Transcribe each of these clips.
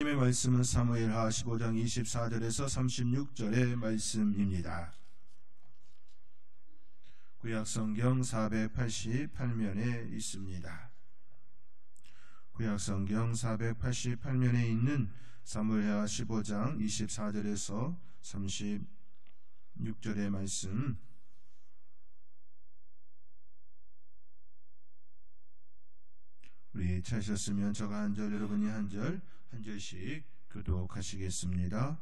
하나님의 말씀은 사무엘하 15장 24절에서 36절의 말씀입니다. 구약성경 488면에 있습니다. 구약성경 488면에 있는 사무엘하 15장 24절에서 36절의 말씀, 우리 찾으셨으면 저가 한 절, 여러분이 한 절씩 교독하시겠습니다.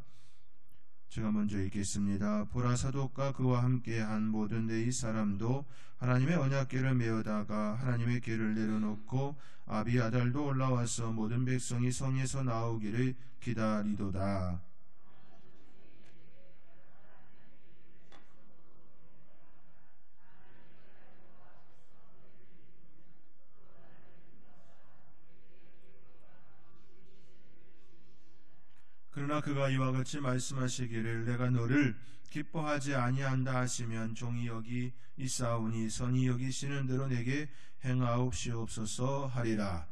제가 먼저 읽겠습니다. 보라, 사독과 그와 함께 한 모든 내 이스라엘도 하나님의 언약궤를 메어다가 하나님의 궤를 내려놓고 아비아달도 올라와서 모든 백성이 성에서 나오기를 기다리도다. 그러나 그가 이와 같이 말씀하시기를 내가 너를 기뻐하지 아니한다 하시면 종이 여기 있사오니 선이 여기시는 대로 내게 행하옵시옵소서 하리라.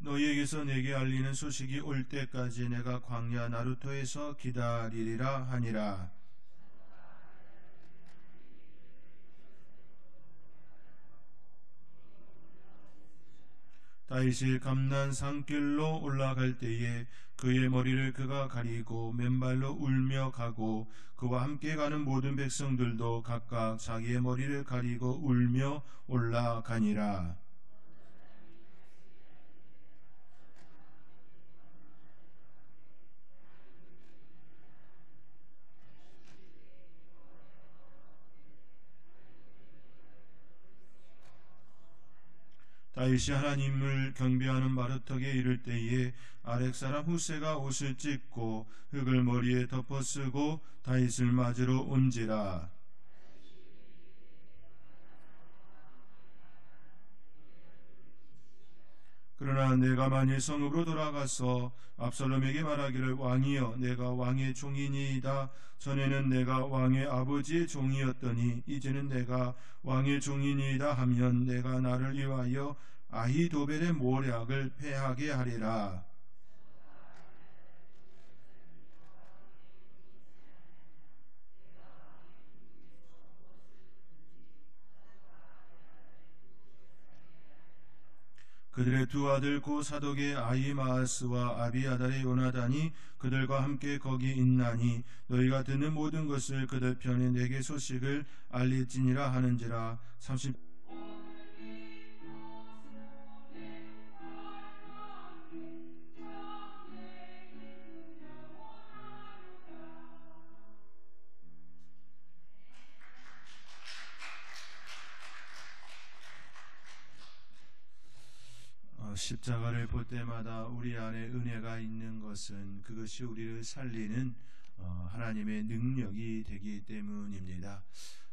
너희에게서 내게 알리는 소식이 올 때까지 내가 광야 나루토에서 기다리리라 하니라. 다윗이 감난 산길로 올라갈 때에 그의 머리를 그가 가리고 맨발로 울며 가고 그와 함께 가는 모든 백성들도 각각 자기의 머리를 가리고 울며 올라가니라. 다윗이 하나님을 경배하는 마루턱에 이를 때에 아렉사람 후세가 옷을 찢고 흙을 머리에 덮어쓰고 다윗을 맞으러 온지라. 그러나 내가 만일 성읍으로 돌아가서 압살롬에게 말하기를 왕이여 내가 왕의 종이니이다. 전에는 내가 왕의 아버지의 종이었더니 이제는 내가 왕의 종이니이다 하면 내가 나를 위하여 아히도벨의 모략을 패하게 하리라. 그들의 두 아들 고 사독의 아히마아스와 아비아달의 요나단이 그들과 함께 거기 있나니 너희가 듣는 모든 것을 그들 편에 내게 소식을 알릴지니라 하는지라. 10자가를 볼 때마다 우리 안에 은혜가 있는 것은 그것이 우리를 살리는 하나님의 능력이 되기 때문입니다.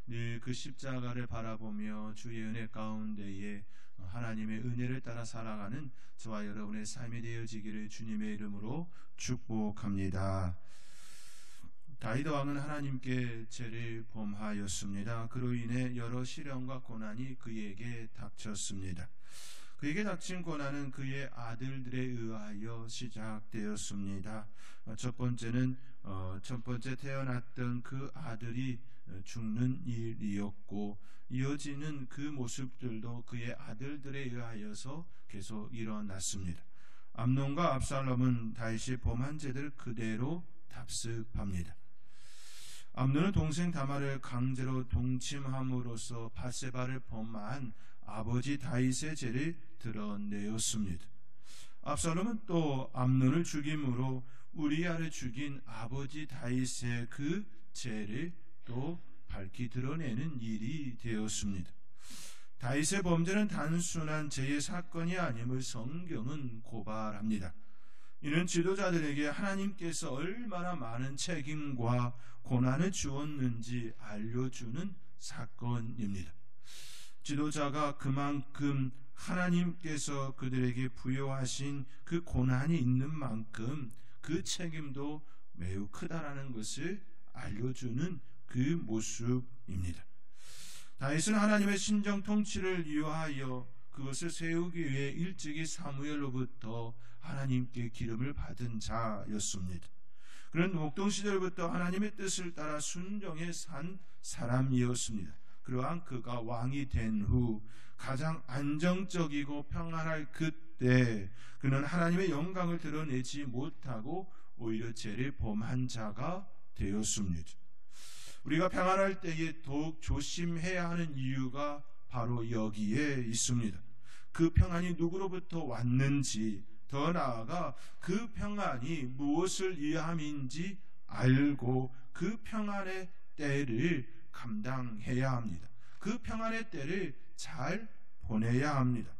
늘 그 십자가를 바라보며 주의 은혜 가운데에 하나님의 은혜를 따라 살아가는 저와 여러분의 삶이 되어지기를 주님의 이름으로 축복합니다. 다윗 왕은 하나님께 죄를 범하였습니다. 그로 인해 여러 시련과 고난이 그에게 닥쳤습니다. 그에게 닥친 고난은 그의 아들들에 의하여 시작되었습니다. 첫 번째는 첫 번째 태어났던 그 아들이 죽는 일이었고 이어지는 그 모습들도 그의 아들들에 의하여서 계속 일어났습니다. 암논과 압살롬은 다윗이 범한 죄들을 그대로 답습합니다. 암논은 동생 다말을 강제로 동침함으로써 밧세바를 범한 아버지 다윗의 죄를 드러내었습니다. 압살롬은 또 암논을 죽임으로 우리아를 죽인 아버지 다윗의 그 죄를 또 밝히 드러내는 일이 되었습니다. 다윗의 범죄는 단순한 죄의 사건이 아님을 성경은 고발합니다. 이는 지도자들에게 하나님께서 얼마나 많은 책임과 고난을 주었는지 알려주는 사건입니다. 지도자가 그만큼 하나님께서 그들에게 부여하신 그 고난이 있는 만큼 그 책임도 매우 크다라는 것을 알려주는 그 모습입니다. 다윗은 하나님의 신정 통치를 위하여 그것을 세우기 위해 일찍이 사무엘로부터 하나님께 기름을 받은 자였습니다. 그는 목동 시절부터 하나님의 뜻을 따라 순종해 산 사람이었습니다. 그러한 그가 왕이 된 후 가장 안정적이고 평안할 그때 그는 하나님의 영광을 드러내지 못하고 오히려 죄를 범한 자가 되었습니다. 우리가 평안할 때에 더욱 조심해야 하는 이유가 바로 여기에 있습니다. 그 평안이 누구로부터 왔는지, 더 나아가 그 평안이 무엇을 위함인지 알고 그 평안의 때를 감당해야 합니다. 그 평안의 때를 잘 보내야 합니다.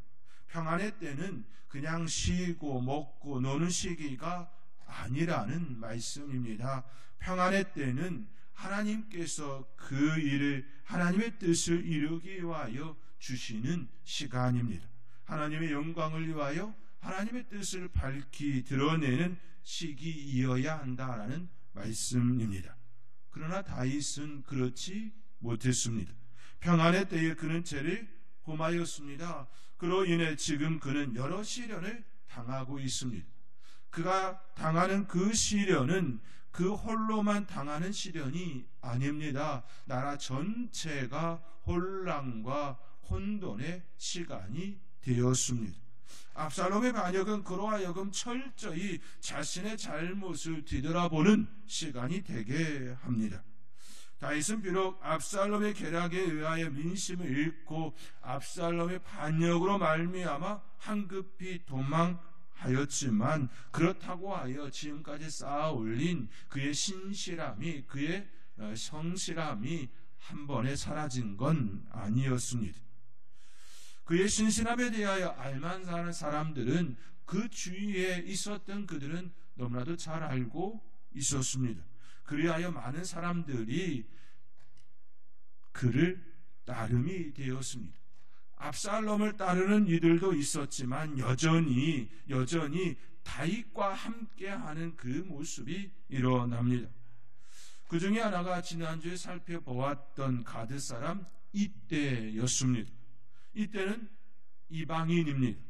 평안의 때는 그냥 쉬고 먹고 노는 시기가 아니라는 말씀입니다. 평안의 때는 하나님께서 그 일을, 하나님의 뜻을 이루기 위하여 주시는 시간입니다. 하나님의 영광을 위하여 하나님의 뜻을 밝히 드러내는 시기이어야 한다라는 말씀입니다. 그러나 다윗은 그렇지 못했습니다. 평안의 때에 그는 죄를 범하였습니다. 그로 인해 지금 그는 여러 시련을 당하고 있습니다. 그가 당하는 그 시련은 그 홀로만 당하는 시련이 아닙니다. 나라 전체가 혼란과 혼돈의 시간이 되었습니다. 압살롬의 반역은 그로 하여금 철저히 자신의 잘못을 뒤돌아보는 시간이 되게 합니다. 다윗은 비록 압살롬의 계략에 의하여 민심을 잃고 압살롬의 반역으로 말미암아 황급히 도망하였지만 그렇다고 하여 지금까지 쌓아 올린 그의 신실함이, 그의 성실함이 한 번에 사라진 건 아니었습니다. 그의 신실함에 대하여 알만한 사람들은, 그 주위에 있었던 그들은 너무나도 잘 알고 있었습니다. 그리하여 많은 사람들이 그를 따름이 되었습니다. 압살롬을 따르는 이들도 있었지만 여전히 다윗과 함께하는 그 모습이 일어납니다. 그 중에 하나가 지난주에 살펴보았던 가드 사람 이때였습니다. 이때는 이방인입니다.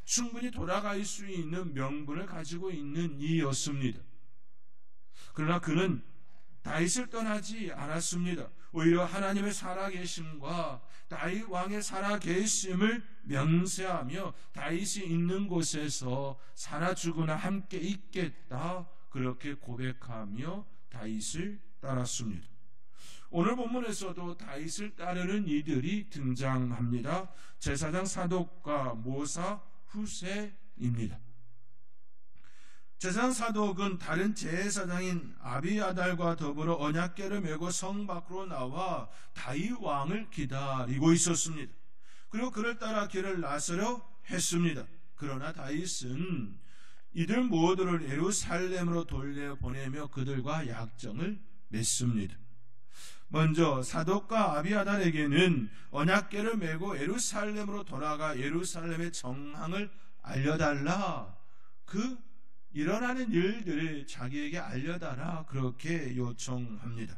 충분히 돌아갈 수 있는 명분을 가지고 있는 이였습니다. 그러나 그는 다윗을 떠나지 않았습니다. 오히려 하나님의 살아계심과 다윗 왕의 살아계심을 명세하며 다윗이 있는 곳에서 살아 죽으나 함께 있겠다, 그렇게 고백하며 다윗을 따랐습니다. 오늘 본문에서도 다윗을 따르는 이들이 등장합니다. 제사장 사독과 모사 후세입니다. 제사장 사독은 다른 제사장인 아비아달과 더불어 언약궤를 메고 성 밖으로 나와 다윗 왕을 기다리고 있었습니다. 그리고 그를 따라 길을 나서려 했습니다. 그러나 다윗은 이들 모두를 예루살렘으로 돌려보내며 그들과 약정을 맺습니다. 먼저 사독과 아비아달에게는 언약궤를 메고 예루살렘으로 돌아가 예루살렘의 정황을 알려달라, 그 일어나는 일들을 자기에게 알려달라, 그렇게 요청합니다.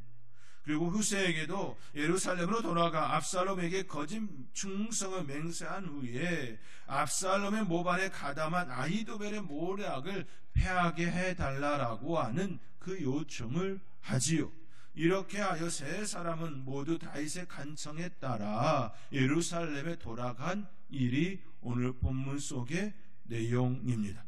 그리고 후세에게도 예루살렘으로 돌아가 압살롬에게 거짓 충성을 맹세한 후에 압살롬의 모반에 가담한 아히도벨의 모략을 패하게 해달라라고 하는 그 요청을 하지요. 이렇게 하여 세 사람은 모두 다윗의 간청에 따라 예루살렘에 돌아간 일이 오늘 본문 속의 내용입니다.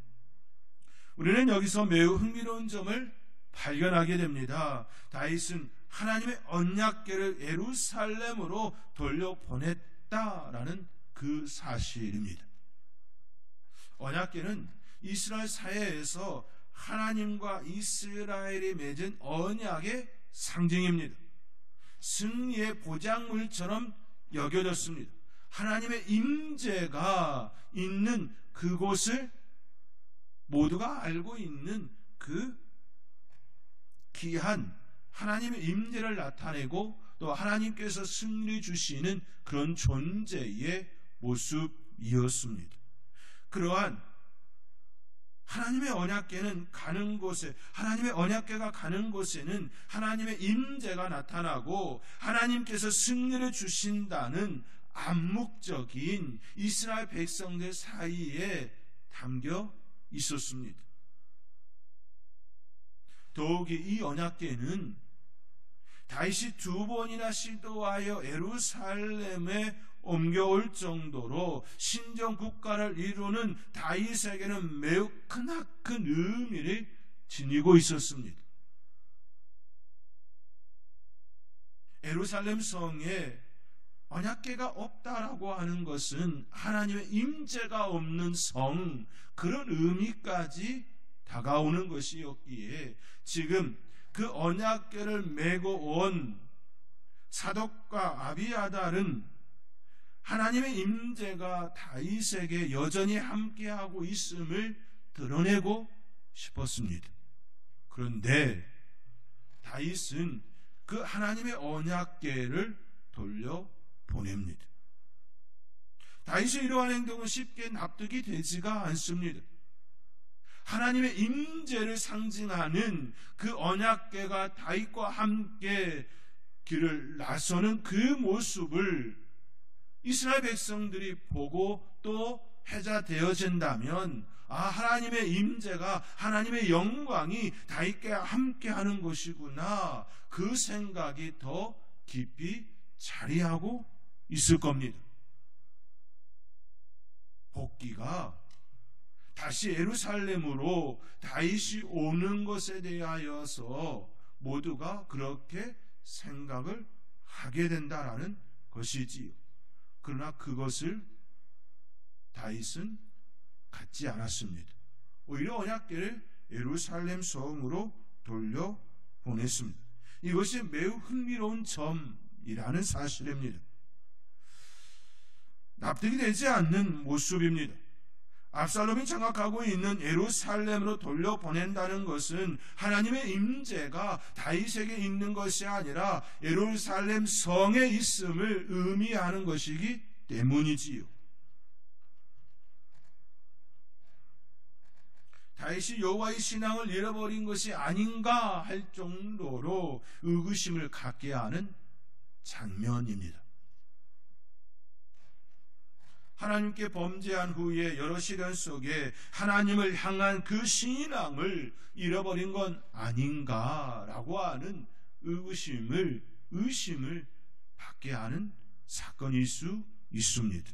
우리는 여기서 매우 흥미로운 점을 발견하게 됩니다. 다윗은 하나님의 언약궤를 예루살렘으로 돌려보냈다라는 그 사실입니다. 언약궤는 이스라엘 사회에서 하나님과 이스라엘이 맺은 언약의 상징입니다. 승리의 보장물처럼 여겨졌습니다. 하나님의 임재가 있는 그곳을 모두가 알고 있는 그 귀한 하나님의 임재를 나타내고 또 하나님께서 승리 주시는 그런 존재의 모습이었습니다. 그러한 하나님의 언약궤는 가는 곳에, 하나님의 언약궤가 가는 곳에는 하나님의 임재가 나타나고 하나님께서 승리를 주신다는 암묵적인 이스라엘 백성들 사이에 담겨 있었습니다. 더욱이 이 언약궤는 다윗이 2번이나 시도하여 예루살렘에 옮겨올 정도로 신정 국가를 이루는 다윗에게는 매우 크나큰 의미를 지니고 있었습니다. 예루살렘 성에 언약궤가 없다라고 하는 것은 하나님의 임재가 없는 성, 그런 의미까지 다가오는 것이었기에 지금 그 언약궤를 메고 온 사독과 아비아달은 하나님의 임재가 다윗에게 여전히 함께하고 있음을 드러내고 싶었습니다. 그런데 다윗은 그 하나님의 언약궤를 돌려보냅니다. 다윗의 이러한 행동은 쉽게 납득이 되지가 않습니다. 하나님의 임재를 상징하는 그 언약궤가 다윗과 함께 길을 나서는 그 모습을 이스라엘 백성들이 보고 또 회자되어진다면, 하나님의 임재가, 하나님의 영광이 다윗과 함께하는 것이구나, 그 생각이 더 깊이 자리하고 있을 겁니다. 복귀가 다시 예루살렘으로 다윗이 오는 것에 대하여서 모두가 그렇게 생각을 하게 된다라는 것이지요. 그러나 그것을 다윗은 갖지 않았습니다. 오히려 언약궤를 예루살렘 성으로 돌려보냈습니다. 이것이 매우 흥미로운 점이라는 사실입니다. 납득이 되지 않는 모습입니다. 압살롬이 장악하고 있는 예루살렘으로 돌려보낸다는 것은 하나님의 임재가 다윗에게 있는 것이 아니라 예루살렘 성에 있음을 의미하는 것이기 때문이지요. 다윗이 여호와의 신앙을 잃어버린 것이 아닌가 할 정도로 의구심을 갖게 하는 장면입니다. 하나님께 범죄한 후에 여러 시련 속에 하나님을 향한 그 신앙을 잃어버린 건 아닌가라고 하는 의심을 받게 하는 사건일 수 있습니다.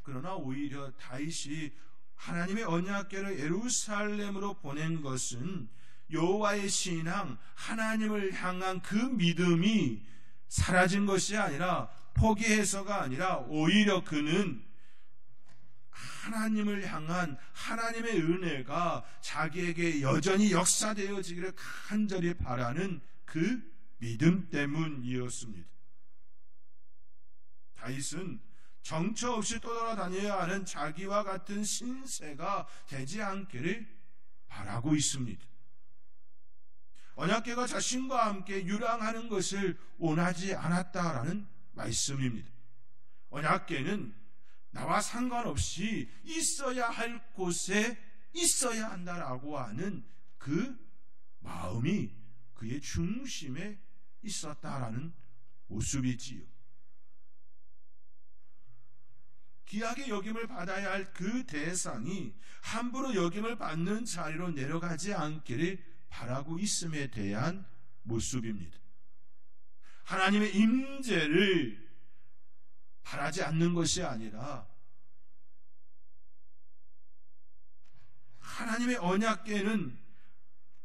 그러나 오히려 다윗이 하나님의 언약궤를 예루살렘으로 보낸 것은 여호와의 신앙, 하나님을 향한 그 믿음이 사라진 것이 아니라, 포기해서가 아니라, 오히려 그는 하나님을 향한 하나님의 은혜가 자기에게 여전히 역사되어지기를 간절히 바라는 그 믿음 때문이었습니다. 다윗은 정처 없이 떠돌아다녀야 하는 자기와 같은 신세가 되지 않기를 바라고 있습니다. 언약궤가 자신과 함께 유랑하는 것을 원하지 않았다라는 말씀입니다. 언약궤는 나와 상관없이 있어야 할 곳에 있어야 한다라고 하는 그 마음이 그의 중심에 있었다라는 모습이지요. 귀하게 여김을 받아야 할 그 대상이 함부로 여김을 받는 자리로 내려가지 않기를 바라고 있음에 대한 모습입니다. 하나님의 임재를 바라지 않는 것이 아니라 하나님의 언약궤는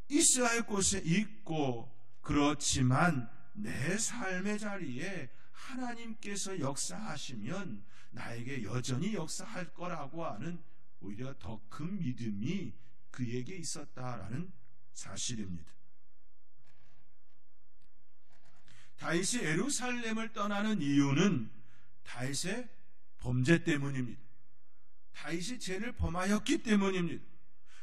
있어야 할 곳에 있고, 그렇지만 내 삶의 자리에 하나님께서 역사하시면 나에게 여전히 역사할 거라고 하는 오히려 더 큰 믿음이 그에게 있었다라는 사실입니다. 다윗이 예루살렘을 떠나는 이유는 다윗의 범죄 때문입니다. 다윗이 죄를 범하였기 때문입니다.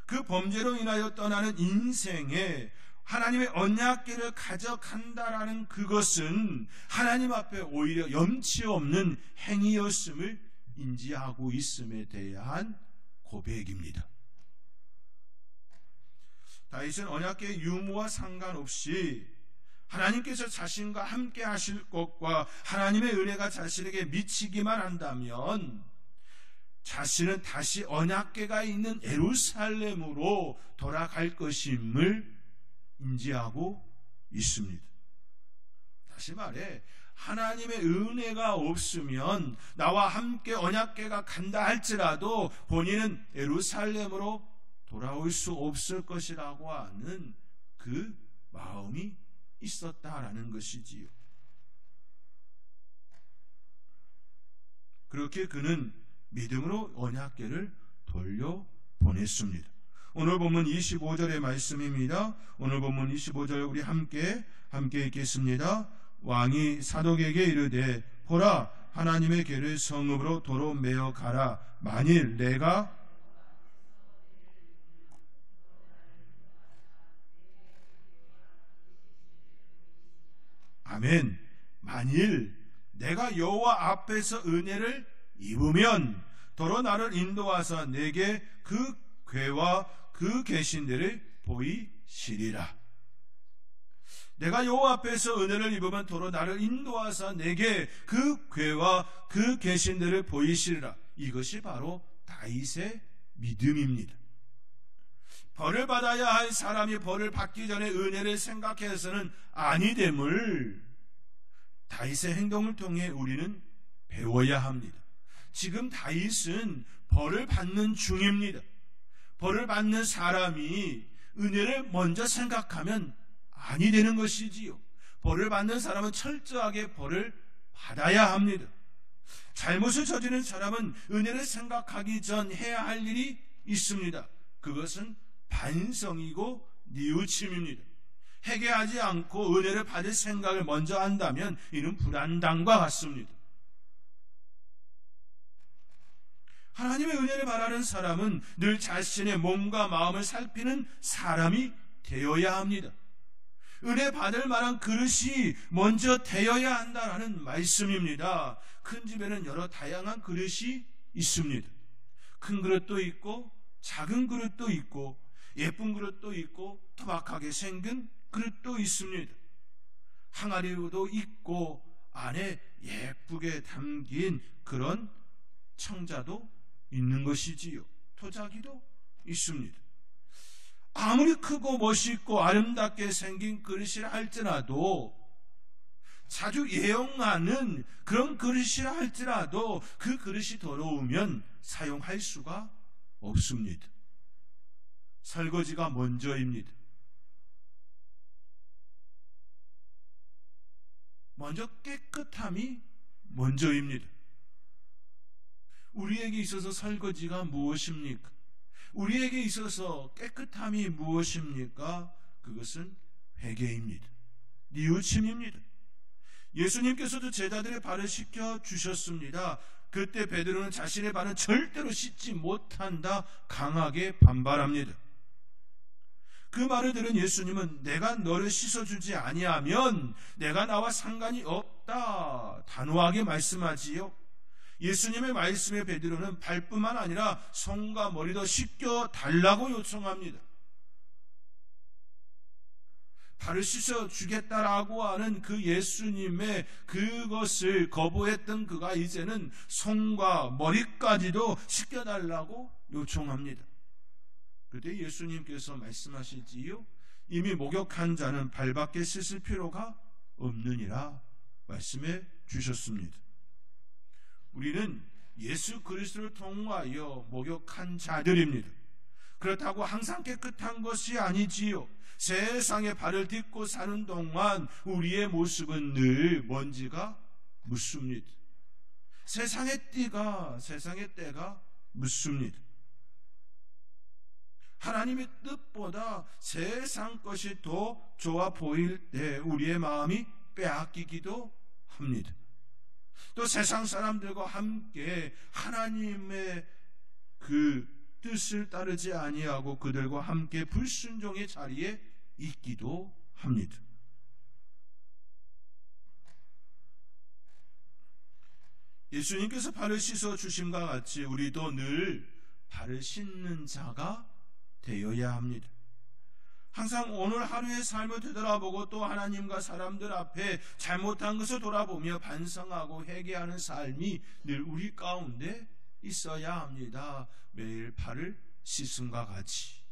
그 범죄로 인하여 떠나는 인생에 하나님의 언약궤를 가져간다라는 그것은 하나님 앞에 오히려 염치 없는 행위였음을 인지하고 있음에 대한 고백입니다. 다윗은 언약궤의 유무와 상관없이 하나님께서 자신과 함께 하실 것과 하나님의 은혜가 자신에게 미치기만 한다면 자신은 다시 언약궤가 있는 예루살렘으로 돌아갈 것임을 인지하고 있습니다. 다시 말해 하나님의 은혜가 없으면 나와 함께 언약궤가 간다 할지라도 본인은 예루살렘으로 돌아올 수 없을 것이라고 하는 그 마음이 있었다라는 것이지요. 그렇게 그는 믿음으로 언약궤를 돌려보냈습니다. 오늘 본문 25절의 말씀입니다. 오늘 본문 25절 우리 함께 읽겠습니다. 왕이 사독에게 이르되 보라 하나님의 궤를 성읍으로 도로 메어 가라. 만일 내가 아멘. 만일 내가 여호와 앞에서 은혜를 입으면 도로 나를 인도하사 내게 그 궤와 그 계신들을 보이시리라. 내가 여호와 앞에서 은혜를 입으면 도로 나를 인도하사 내게 그 궤와 그 계신들을 보이시리라. 이것이 바로 다윗의 믿음입니다. 벌을 받아야 할 사람이 벌을 받기 전에 은혜를 생각해서는 아니 됨을 다윗의 행동을 통해 우리는 배워야 합니다. 지금 다윗은 벌을 받는 중입니다. 벌을 받는 사람이 은혜를 먼저 생각하면 아니 되는 것이지요. 벌을 받는 사람은 철저하게 벌을 받아야 합니다. 잘못을 저지른 사람은 은혜를 생각하기 전 해야 할 일이 있습니다. 그것은 반성이고 뉘우침입니다. 회개하지 않고 은혜를 받을 생각을 먼저 한다면 이는 불안당과 같습니다. 하나님의 은혜를 바라는 사람은 늘 자신의 몸과 마음을 살피는 사람이 되어야 합니다. 은혜 받을 만한 그릇이 먼저 되어야 한다는 말씀입니다. 큰 집에는 여러 다양한 그릇이 있습니다. 큰 그릇도 있고 작은 그릇도 있고 예쁜 그릇도 있고 토박하게 생긴 그릇도 있습니다. 항아리도 있고 안에 예쁘게 담긴 그런 청자도 있는 것이지요. 토자기도 있습니다. 아무리 크고 멋있고 아름답게 생긴 그릇이라 할지라도 자주 애용하는 그런 그릇이라 할지라도 그 그릇이 더러우면 사용할 수가 없습니다. 설거지가 먼저입니다. 먼저 깨끗함이 먼저입니다. 우리에게 있어서 설거지가 무엇입니까? 우리에게 있어서 깨끗함이 무엇입니까? 그것은 회개입니다. 뉘우침입니다. 예수님께서도 제자들의 발을 씻겨 주셨습니다. 그때 베드로는 자신의 발은 절대로 씻지 못한다 강하게 반발합니다. 그 말을 들은 예수님은 내가 너를 씻어주지 아니하면 내가 나와 상관이 없다 단호하게 말씀하지요. 예수님의 말씀에 베드로는 발뿐만 아니라 손과 머리도 씻겨 달라고 요청합니다. 발을 씻어주겠다라고 하는 그 예수님의 그것을 거부했던 그가 이제는 손과 머리까지도 씻겨달라고 요청합니다. 그때 예수님께서 말씀하시지요. 이미 목욕한 자는 발밖에 씻을 필요가 없느니라 말씀해 주셨습니다. 우리는 예수 그리스도를 통하여 목욕한 자들입니다. 그렇다고 항상 깨끗한 것이 아니지요. 세상에 발을 딛고 사는 동안 우리의 모습은 늘 먼지가 묻습니다. 세상의 때가 묻습니다. 하나님의 뜻보다 세상 것이 더 좋아 보일 때 우리의 마음이 빼앗기기도 합니다. 또 세상 사람들과 함께 하나님의 그 뜻을 따르지 아니하고 그들과 함께 불순종의 자리에 있기도 합니다. 예수님께서 발을 씻어 주심과 같이 우리도 늘 발을 씻는 자가 되어야 합니다. 항상 오늘 하루의 삶을 되돌아보고 또 하나님과 사람들 앞에 잘못한 것을 돌아보며 반성하고 회개하는 삶이 늘 우리 가운데 있어야 합니다. 매일 발을 씻음과 같이.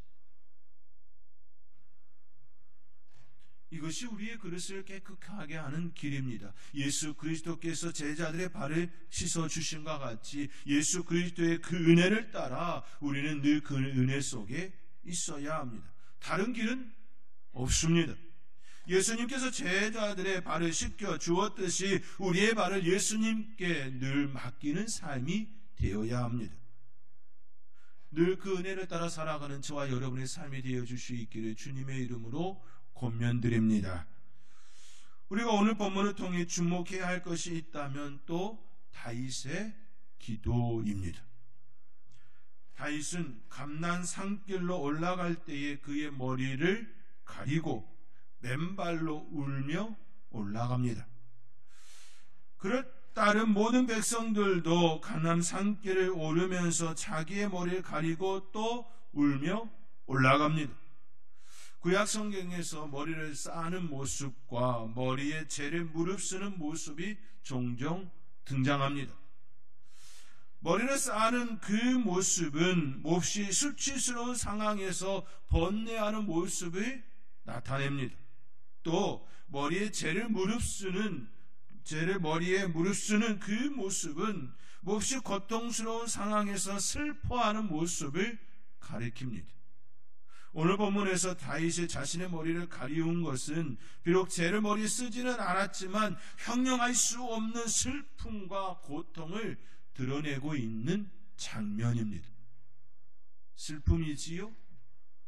이것이 우리의 그릇을 깨끗하게 하는 길입니다. 예수 그리스도께서 제자들의 발을 씻어주심과 같이 예수 그리스도의 그 은혜를 따라 우리는 늘 그 은혜 속에 있어야 합니다. 다른 길은 없습니다. 예수님께서 제자들의 발을 씻겨 주었듯이 우리의 발을 예수님께 늘 맡기는 삶이 되어야 합니다. 늘 그 은혜를 따라 살아가는 저와 여러분의 삶이 되어줄 수 있기를 주님의 이름으로 권면드립니다. 우리가 오늘 본문을 통해 주목해야 할 것이 있다면 또 다윗의 기도입니다. 다윗은 감난 산길로 올라갈 때에 그의 머리를 가리고 맨발로 울며 올라갑니다. 그를 따른 모든 백성들도 감난 산길을 오르면서 자기의 머리를 가리고 또 울며 올라갑니다. 구약 성경에서 머리를 싸는 모습과 머리에 재를 무릅쓰는 모습이 종종 등장합니다. 머리를 싸는 그 모습은 몹시 수치스러운 상황에서 번뇌하는 모습을 나타냅니다. 또 머리에 재를 머리에 무릅쓰는 그 모습은 몹시 고통스러운 상황에서 슬퍼하는 모습을 가리킵니다. 오늘 본문에서 다윗이 자신의 머리를 가리운 것은 비록 재를 머리에 쓰지는 않았지만 형용할 수 없는 슬픔과 고통을 드러내고 있는 장면입니다. 슬픔이지요.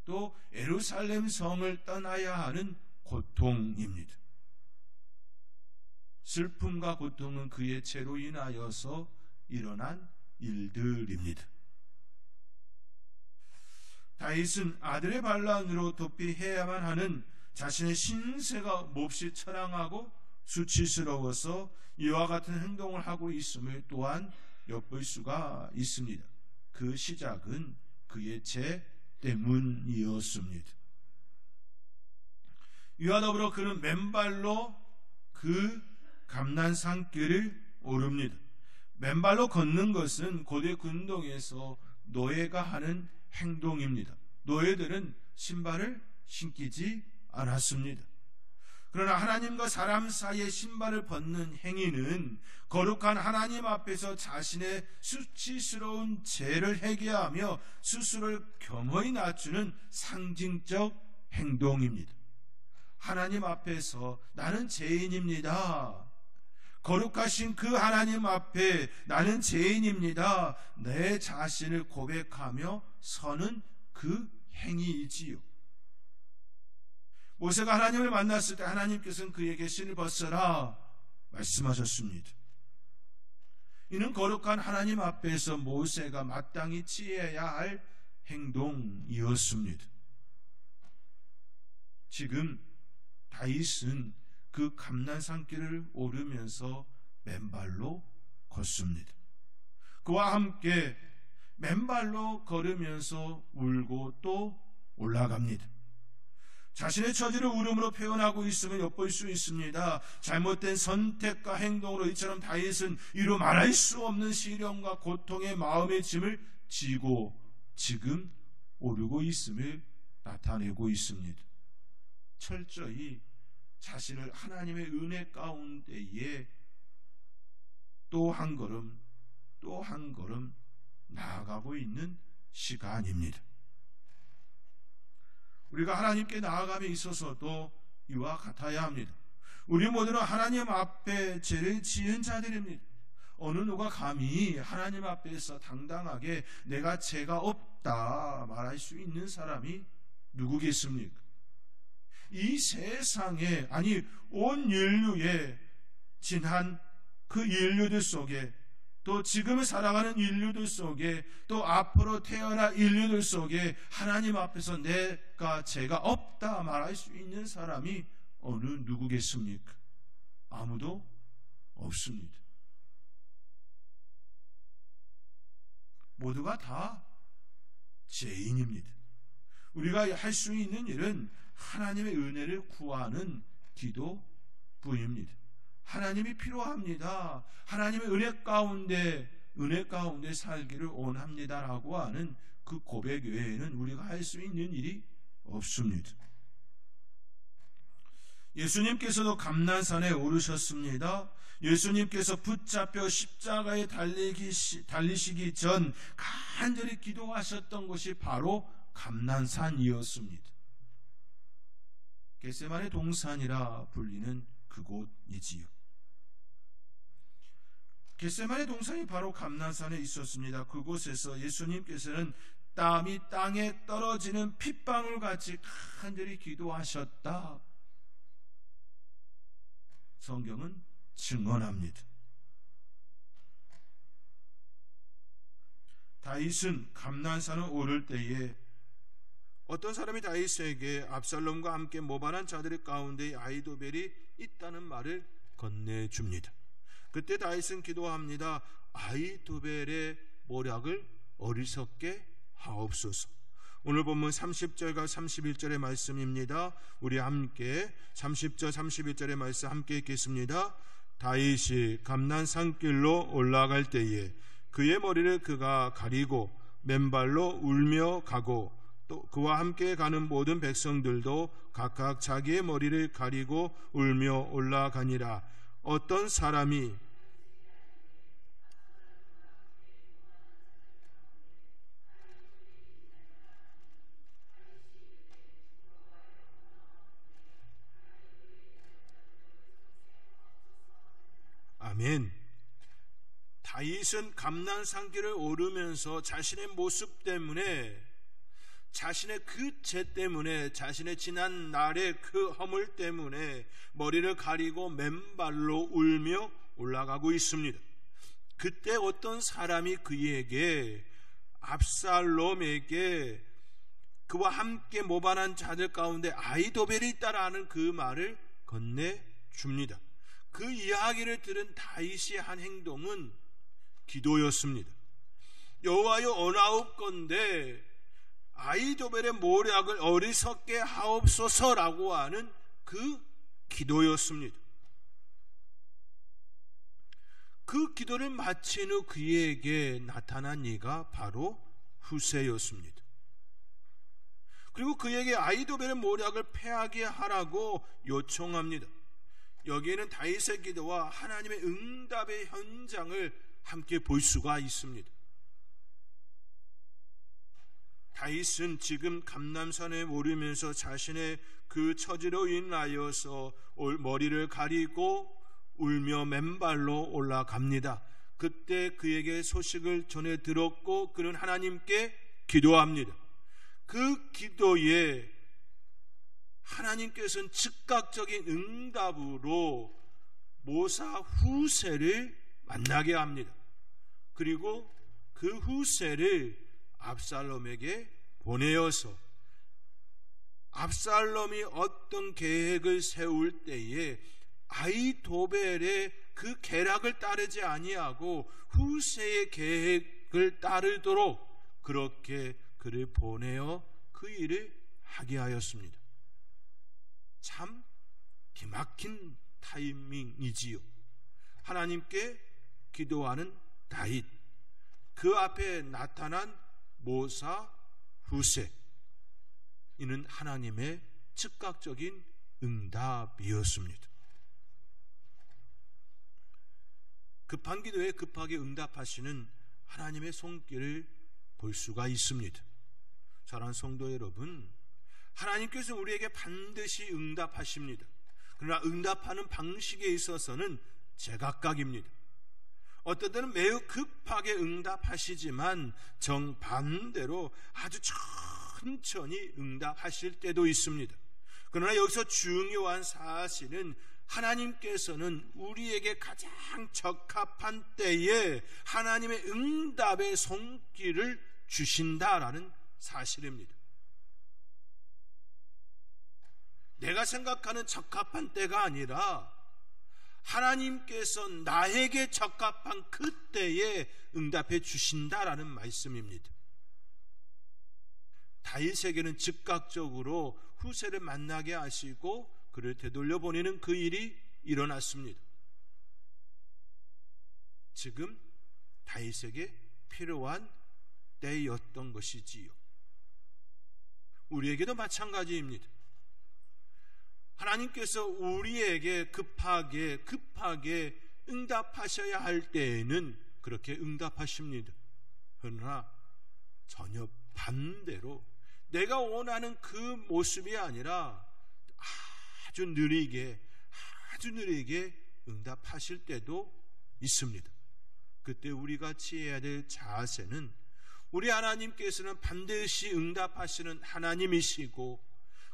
또 예루살렘 성을 떠나야 하는 고통입니다. 슬픔과 고통은 그의 죄로 인하여서 일어난 일들입니다. 다윗은 아들의 반란으로 도피해야만 하는 자신의 신세가 몹시 처량하고 수치스러워서 이와 같은 행동을 하고 있음을 또한 엿볼 수가 있습니다. 그 시작은 그의 죄 때문이었습니다. 이와 더불어 그는 맨발로 그 감난산길을 오릅니다. 맨발로 걷는 것은 고대 군동에서 노예가 하는 행동입니다. 노예들은 신발을 신기지 않았습니다. 그러나 하나님과 사람 사이의 신발을 벗는 행위는 거룩한 하나님 앞에서 자신의 수치스러운 죄를 회개하며 스스로를 겸허히 낮추는 상징적 행동입니다. 하나님 앞에서 나는 죄인입니다. 거룩하신 그 하나님 앞에 나는 죄인입니다. 내 자신을 고백하며 서는 그 행위이지요. 모세가 하나님을 만났을 때 하나님께서는 그에게 신을 벗어라 말씀하셨습니다. 이는 거룩한 하나님 앞에서 모세가 마땅히 취해야 할 행동이었습니다. 지금 다윗은 그 감난산길을 오르면서 맨발로 걷습니다. 그와 함께 맨발로 걸으면서 울고 또 올라갑니다. 자신의 처지를 울음으로 표현하고 있음을 엿볼 수 있습니다. 잘못된 선택과 행동으로 이처럼 다윗은 이루 말할 수 없는 시련과 고통의 마음의 짐을 지고 지금 오르고 있음을 나타내고 있습니다. 철저히 자신을 하나님의 은혜 가운데에 또 한 걸음 또 한 걸음 나아가고 있는 시간입니다. 우리가 하나님께 나아감에 있어서도 이와 같아야 합니다. 우리 모두는 하나님 앞에 죄를 지은 자들입니다. 어느 누가 감히 하나님 앞에서 당당하게 내가 죄가 없다 말할 수 있는 사람이 누구겠습니까? 이 세상에, 아니 온 인류에 지난 그 인류들 속에, 또 지금을 살아가는 인류들 속에, 또 앞으로 태어날 인류들 속에 하나님 앞에서 내가 죄가 없다 말할 수 있는 사람이 어느 누구겠습니까? 아무도 없습니다. 모두가 다 죄인입니다. 우리가 할 수 있는 일은 하나님의 은혜를 구하는 기도뿐입니다. 하나님이 필요합니다. 하나님의 은혜 가운데 살기를 원합니다라고 하는 그 고백 외에는 우리가 할 수 있는 일이 없습니다. 예수님께서도 감난산에 오르셨습니다. 예수님께서 붙잡혀 십자가에 달리시기 전 간절히 기도하셨던 곳이 바로 감난산이었습니다. 겟세마네 동산이라 불리는 그곳이지요. 겟세마네 동산이 바로 감난산에 있었습니다. 그곳에서 예수님께서는 땀이 땅에 떨어지는 핏방울 같이 간절히 기도하셨다. 성경은 증언합니다. 다윗은 감난산을 오를 때에 어떤 사람이 다윗에게 압살롬과 함께 모반한 자들 가운데 아히도벨이 있다는 말을 건네줍니다. 그때 다윗은 기도합니다. 아히도벨의 모략을 어리석게 하옵소서. 오늘 본문 30절과 31절의 말씀입니다. 우리 함께 30절 31절의 말씀 함께 읽겠습니다. 다윗이 감난산길로 올라갈 때에 그의 머리를 그가 가리고 맨발로 울며 가고 또 그와 함께 가는 모든 백성들도 각각 자기의 머리를 가리고 울며 올라가니라. 어떤 사람이 아멘. 다윗은 감난산길을 오르면서 자신의 모습 때문에, 자신의 그 죄 때문에, 자신의 지난 날의 그 허물 때문에 머리를 가리고 맨발로 울며 올라가고 있습니다. 그때 어떤 사람이 그에게 압살롬에게 그와 함께 모반한 자들 가운데 아히도벨이 있다라는 그 말을 건네줍니다. 그 이야기를 들은 다윗이 한 행동은 기도였습니다. 여호와여 원하옵건대 아히도벨의 모략을 어리석게 하옵소서라고 하는 그 기도였습니다. 그 기도를 마친 후 그에게 나타난 이가 바로 후세였습니다. 그리고 그에게 아히도벨의 모략을 패하게 하라고 요청합니다. 여기에는 다윗의 기도와 하나님의 응답의 현장을 함께 볼 수가 있습니다. 다윗은 지금 감난산에 오르면서 자신의 그 처지로 인하여서 머리를 가리고 울며 맨발로 올라갑니다. 그때 그에게 소식을 전해 들었고 그는 하나님께 기도합니다. 그 기도에 하나님께서는 즉각적인 응답으로 모사 후세를 만나게 합니다. 그리고 그 후세를 압살롬에게 보내어서 압살롬이 어떤 계획을 세울 때에 아히도벨의 그 계략을 따르지 아니하고 후세의 계획을 따르도록 그렇게 그를 보내어 그 일을 하게 하였습니다. 참 기막힌 타이밍이지요. 하나님께 기도하는 다윗, 그 앞에 나타난 모사 후세, 이는 하나님의 즉각적인 응답이었습니다. 급한 기도에 급하게 응답하시는 하나님의 손길을 볼 수가 있습니다. 사랑하는 성도 여러분, 하나님께서 우리에게 반드시 응답하십니다. 그러나 응답하는 방식에 있어서는 제각각입니다. 어떤 때는 매우 급하게 응답하시지만 정반대로 아주 천천히 응답하실 때도 있습니다. 그러나 여기서 중요한 사실은 하나님께서는 우리에게 가장 적합한 때에 하나님의 응답의 손길을 주신다라는 사실입니다. 내가 생각하는 적합한 때가 아니라 하나님께서 나에게 적합한 그때에 응답해 주신다라는 말씀입니다. 다윗에게는 즉각적으로 후세를 만나게 하시고 그를 되돌려보내는 그 일이 일어났습니다. 지금 다윗에게 필요한 때였던 것이지요. 우리에게도 마찬가지입니다. 하나님께서 우리에게 급하게 응답하셔야 할 때에는 그렇게 응답하십니다. 그러나 전혀 반대로 내가 원하는 그 모습이 아니라 아주 느리게 응답하실 때도 있습니다. 그때 우리가 취해야 될 자세는 우리 하나님께서는 반드시 응답하시는 하나님이시고,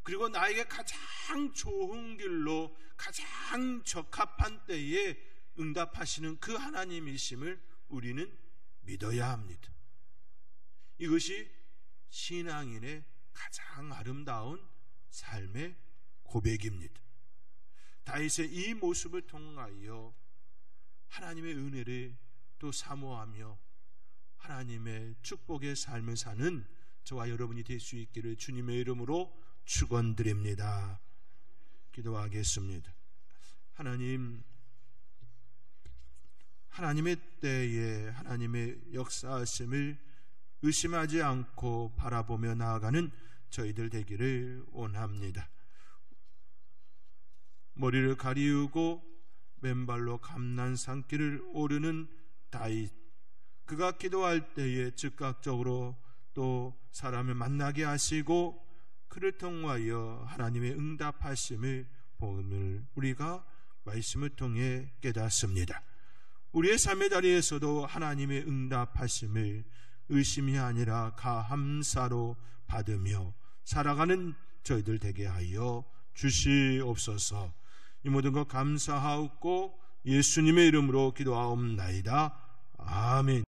그리고 나에게 가장 좋은 길로 가장 적합한 때에 응답하시는 그 하나님이심을 우리는 믿어야 합니다. 이것이 신앙인의 가장 아름다운 삶의 고백입니다. 다윗의 이 모습을 통하여 하나님의 은혜를 또 사모하며 하나님의 축복의 삶을 사는 저와 여러분이 될 수 있기를 주님의 이름으로 축원드립니다. 기도하겠습니다. 하나님의 때에 하나님의 역사하심을 의심하지 않고 바라보며 나아가는 저희들 되기를 원합니다. 머리를 가리우고 맨발로 감난산길을 오르는 다윗, 그가 기도할 때에 즉각적으로 또 사람을 만나게 하시고 그를 통하여 하나님의 응답하심을 오늘 우리가 말씀을 통해 깨닫습니다. 우리의 삶의 자리에서도 하나님의 응답하심을 의심이 아니라 감사로 받으며 살아가는 저희들 되게 하여 주시옵소서. 이 모든 것 감사하옵고 예수님의 이름으로 기도하옵나이다. 아멘.